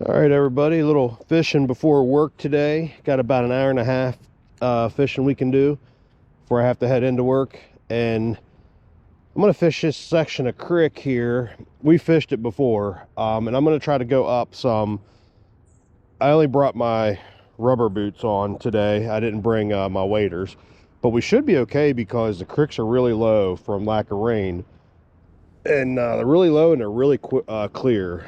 All right, everybody, a little fishing before work today. Got about an hour and a half fishing we can do before I have to head into work. And I'm going to fish this section of creek here. We fished it before, and I'm going to try to go up some. I only brought my rubber boots on today. I didn't bring my waders, but we should be okay because the creeks are really low from lack of rain. And they're really low and they're really clear.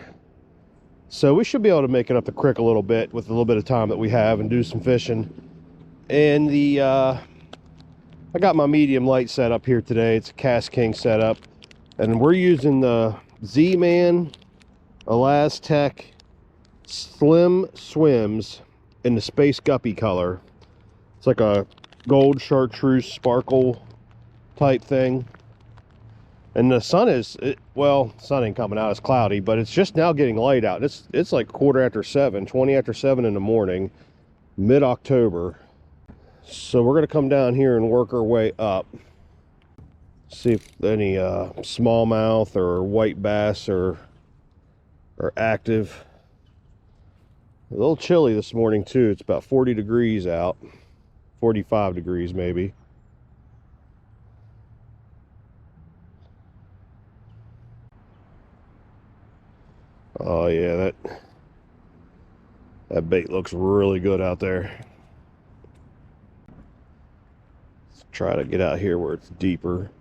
So we should be able to make it up the creek a little bit with a little bit of time that we have and do some fishing. And I got my medium light set up here today. It's a Cast King setup. And we're using the Z-Man Elaztech Slim SwimZ in the Space Guppy color. It's like a gold chartreuse sparkle type thing. And the sun well, sun ain't coming out, it's cloudy, but it's just now getting light out. It's like 20 after 7 in the morning, mid-October. So we're gonna come down here and work our way up. See if any smallmouth or white bass are active. A little chilly this morning too. It's about 40 degrees out, 45 degrees maybe. Oh yeah, that bait looks really good out there. Let's try to get out here where it's deeper.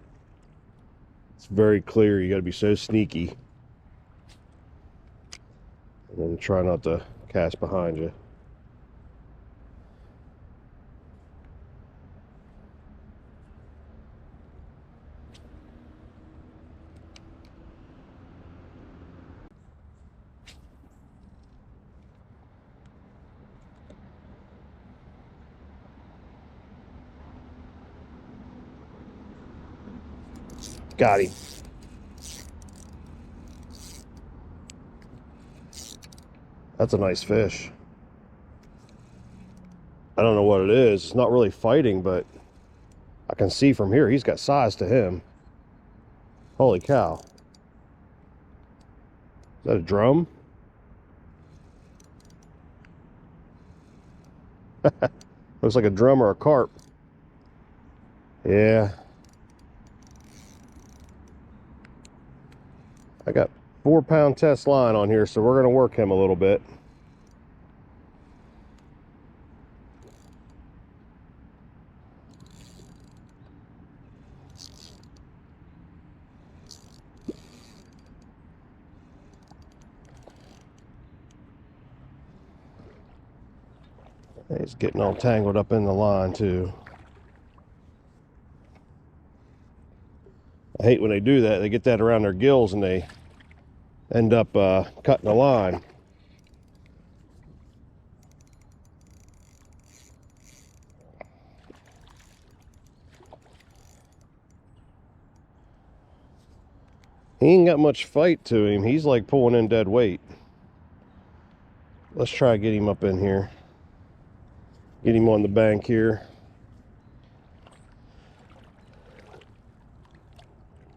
It's very clear. You got to be so sneaky. And then try not to cast behind you. Got him. That's a nice fish. I don't know what it is. It's not really fighting, but I can see from here he's got size to him. Holy cow. Is that a drum? Looks like a drum or a carp. Yeah. I got 4-pound test line on here, so we're going to work him a little bit. He's getting all tangled up in the line too. I hate when they do that. They get that around their gills and they end up cutting the line. He ain't got much fight to him. He's like pulling in dead weight. Let's try to get him up in here. Get him on the bank here.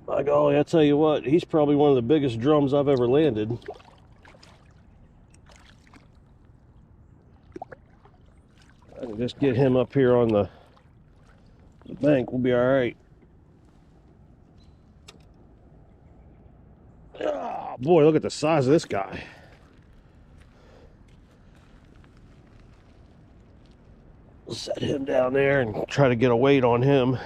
By golly, I tell you what, he's probably one of the biggest drums I've ever landed. I can just get him up here on the bank, we'll be all right. Oh, boy, look at the size of this guy. Set him down there and try to get a weight on him.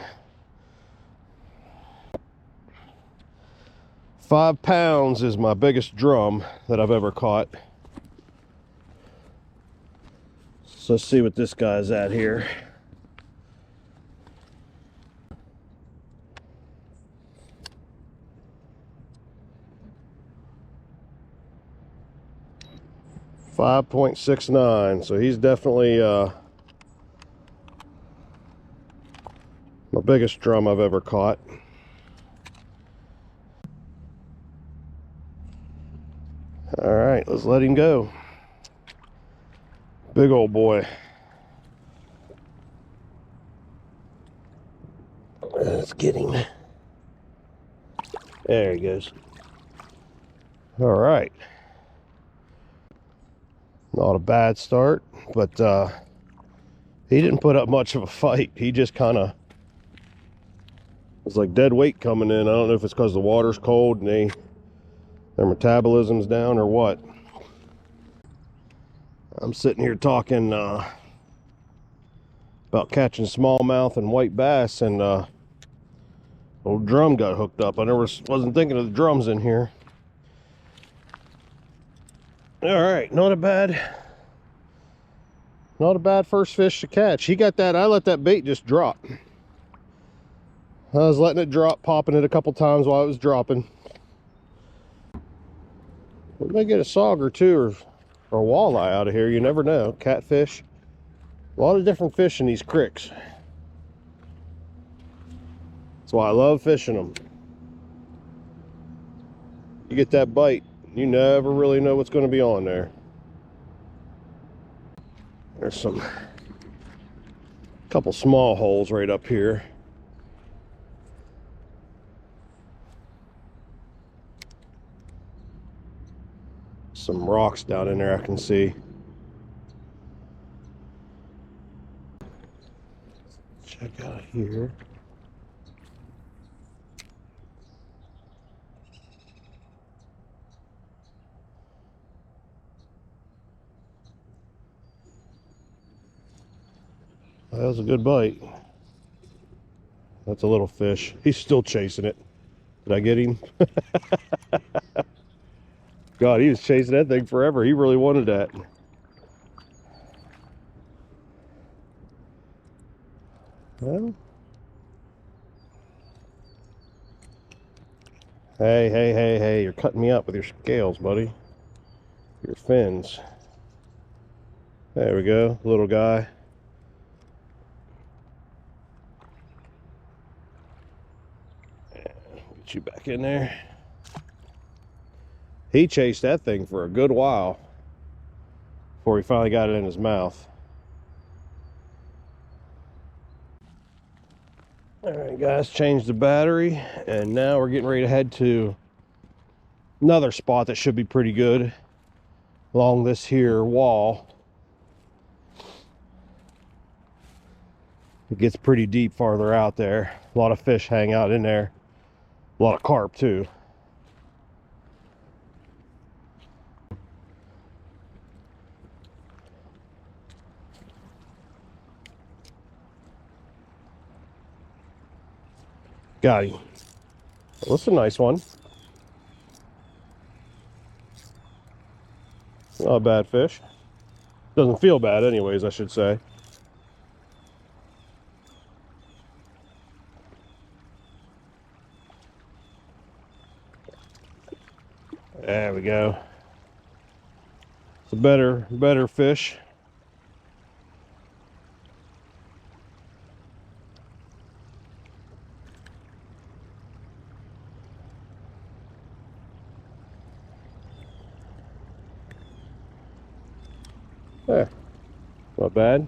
5 pounds is my biggest drum that I've ever caught. So let's see what this guy's at here. .69, so he's definitely my biggest drum I've ever caught. All right, let's let him go. Big old boy. Let's get him. There he goes. All right. Not a bad start, but he didn't put up much of a fight. He just kind of was like dead weight coming in. I don't know if it's because the water's cold and their metabolism's down or what. I'm sitting here talking about catching smallmouth and white bass, and old drum got hooked up. I never wasn't thinking of the drums in here. All right, not a bad first fish to catch. He got that. I let that bait just drop. I was letting it drop, popping it a couple times while it was dropping. We may get a sauger too, or a walleye out of here. You never know. Catfish. A lot of different fish in these creeks. That's why I love fishing them. You get that bite, you never really know what's going to be on there. There's couple small holes right up here. Some rocks down in there I can see. Check out here. That was a good bite. That's a little fish. He's still chasing it. Did I get him? God, he was chasing that thing forever. He really wanted that. Well, hey, you're cutting me up with your scales, buddy. Your fins. There we go, little guy. Get you back in there. He chased that thing for a good while before he finally got it in his mouth. All right, guys, changed the battery, and now we're getting ready to head to another spot that should be pretty good along this here wall. It gets pretty deep farther out there. A lot of fish hang out in there. A lot of carp too. Got him. Well, that's a nice one. Not a bad fish. Doesn't feel bad anyways, I should say. There we go. It's a better fish. There. Not bad.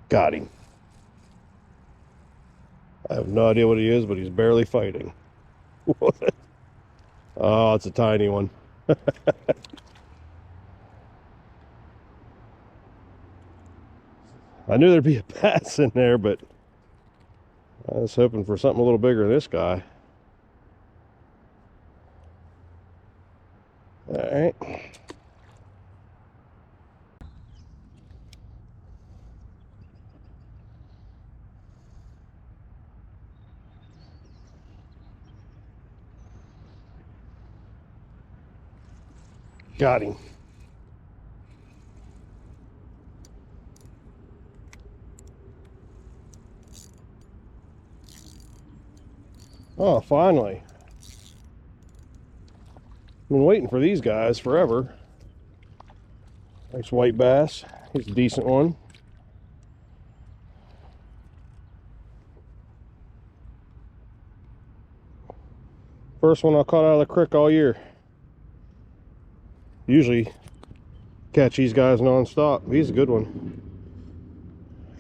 Got him. I have no idea what he is, but he's barely fighting. Oh, it's a tiny one. I knew there'd be a bass in there, but I was hoping for something a little bigger than this guy. All right. Got him. Oh, finally. Been waiting for these guys forever. Nice white bass. He's a decent one. First one I caught out of the creek all year. Usually catch these guys non-stop. He's a good one.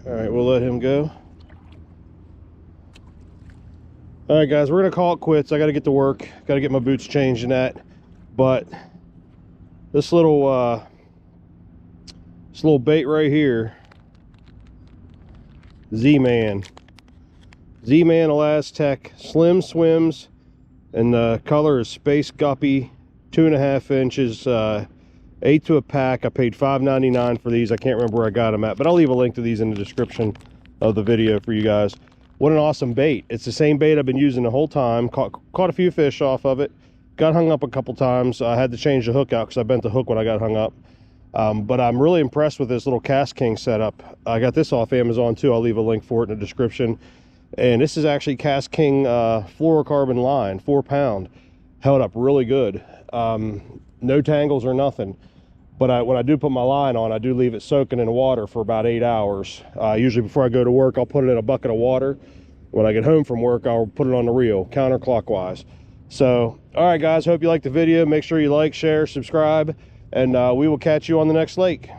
All right, we'll let him go. All right, guys, we're gonna call it quits. I got to get to work. Got to get my boots changed and that. But this little bait right here, Z-Man Elaztech Slim Swims, and the color is Space Guppy, 2.5 inches, 8 to a pack. I paid $5.99 for these. I can't remember where I got them at, but I'll leave a link to these in the description of the video for you guys. What an awesome bait. It's the same bait I've been using the whole time. Caught a few fish off of it. Got hung up a couple times. I had to change the hook out because I bent the hook when I got hung up. But I'm really impressed with this little Cast King setup. I got this off Amazon too. I'll leave a link for it in the description. And this is actually Cast King fluorocarbon line, 4-pound. Held up really good. No tangles or nothing. But when I do put my line on, I do leave it soaking in the water for about 8 hours. Usually before I go to work, I'll put it in a bucket of water. When I get home from work, I'll put it on the reel, counterclockwise. So, all right, guys, hope you liked the video. Make sure you like, share, subscribe, and we will catch you on the next lake.